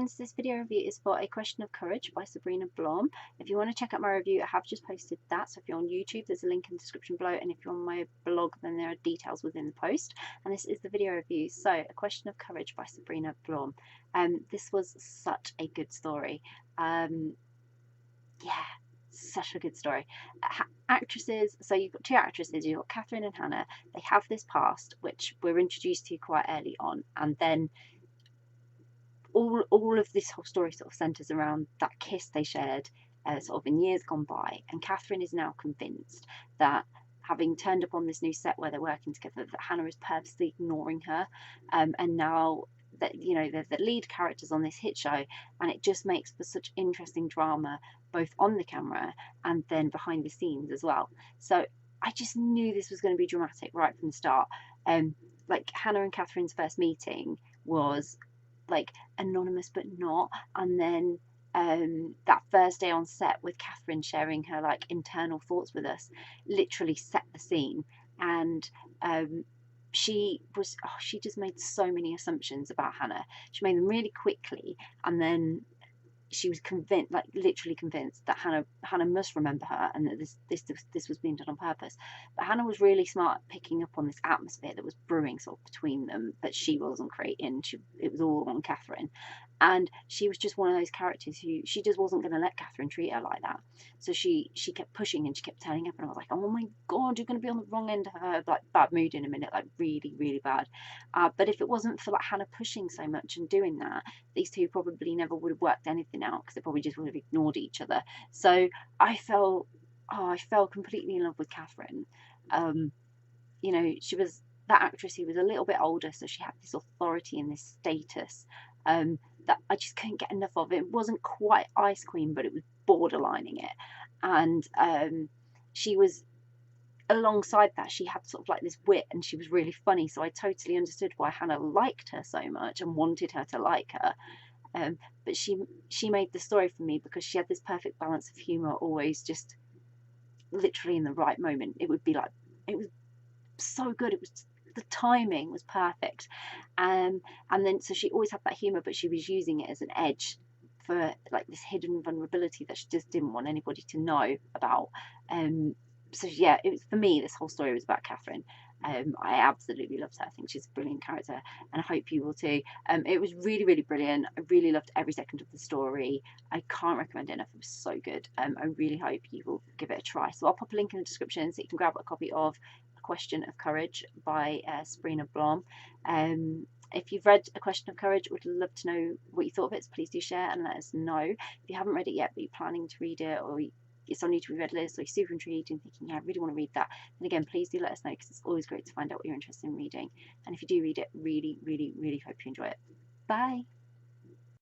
friends, this video review is for A Question of Courage by Sabrina Blaum. If you want to check out my review, I have just posted that. So if you're on YouTube, there's a link in the description below, and if you're on my blog, then there are details within the post. And this is the video review. So A Question of Courage by Sabrina Blaum. This was such a good story. Yeah, such a good story. Actresses, so you've got two actresses, you've got Catherine and Hannah. They have this past, which we're introduced to quite early on, and then all of this whole story sort of centres around that kiss they shared sort of in years gone by. And Catherine is now convinced that, having turned up on this new set where they're working together, that Hannah is purposely ignoring her, and now that, you know, they're the lead characters on this hit show, and it just makes for such interesting drama both on the camera and then behind the scenes as well. So I just knew this was going to be dramatic right from the start. Like, Hannah and Catherine's first meeting was like anonymous but not, and then that first day on set with Catherine sharing her like internal thoughts with us literally set the scene. And she just made so many assumptions about Hannah. She made them really quickly, and then she was convinced, like literally convinced, that Hannah must remember her, and that this was being done on purpose. But Hannah was really smart at picking up on this atmosphere that was brewing sort of between them, that she wasn't creating. It was all on Catherine, and she was just one of those characters who, she just wasn't going to let Catherine treat her like that. So she kept pushing, and she kept turning up, and I was like, oh my god, you're going to be on the wrong end of her like bad mood in a minute, like really really bad. But if it wasn't for like Hannah pushing so much and doing that, these two probably never would have worked anything out, because they probably just would have ignored each other. So I fell completely in love with Catherine. You know, she was that actress who was a little bit older, so she had this authority and this status that I just couldn't get enough of. It wasn't quite Ice Queen, but it was borderlining it. And she was, alongside that, she had sort of like this wit, and she was really funny. So I totally understood why Hannah liked her so much and wanted her to like her. But she made the story for me because she had this perfect balance of humour, always just literally in the right moment. It would be like, it was so good. It was, the timing was perfect. And then so she always had that humour, but she was using it as an edge for like this hidden vulnerability that she just didn't want anybody to know about. So yeah, it was, for me, this whole story was about Catherine. I absolutely loved her. I think she's a brilliant character, and I hope you will too. It was really, really brilliant. I really loved every second of the story. I can't recommend it enough. It was so good. I really hope you will give it a try. So I'll pop a link in the description so you can grab a copy of A Question of Courage by Sabrina Blaum. If you've read A Question of Courage, would love to know what you thought of it. So please do share and let us know. If you haven't read it yet, but you're planning to read it, or it's on your to be read list, or you're super intrigued and thinking, yeah, I really want to read that, then again, please do let us know, because it's always great to find out what you're interested in reading. And if you do read it, really, really, really hope you enjoy it. Bye.